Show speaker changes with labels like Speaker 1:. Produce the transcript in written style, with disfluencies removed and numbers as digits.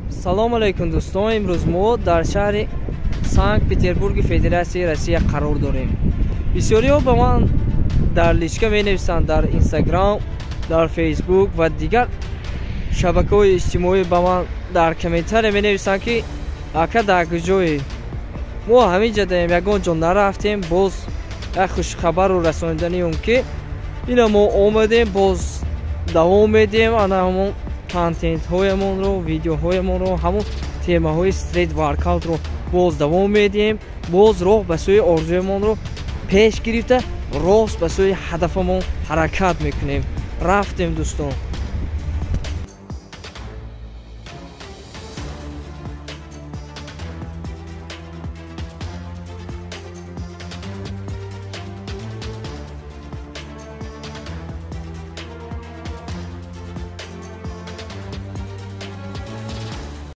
Speaker 1: салом алайкум дӯстон, имрӯз мо дар шаҳри Санкт-Петербурги Федератсияи Россия қарор дорем. бисёриҳо ба ман дар личка менависанд, дар Instagram, дар Facebook ва дигар шабакаҳои иҷтимоӣ ба ман дар комментария менависанд ки ака дар куҷои мо ҳамин ҷа даем, ягон ҷо нарафтем, боз як хушхабарро расониданем ки ина мо омадем, боз давом медем ана ҳамон контентҳоямонро, видеоҳоямонро, ҳамон темаҳои стрит воркаутро боз давом медиҳем, боз роҳ ба сӯи орзуямонро пеш гирифта рост ба сӯи ҳадафамон ҳаракат мекунем. Рафтем дӯстон.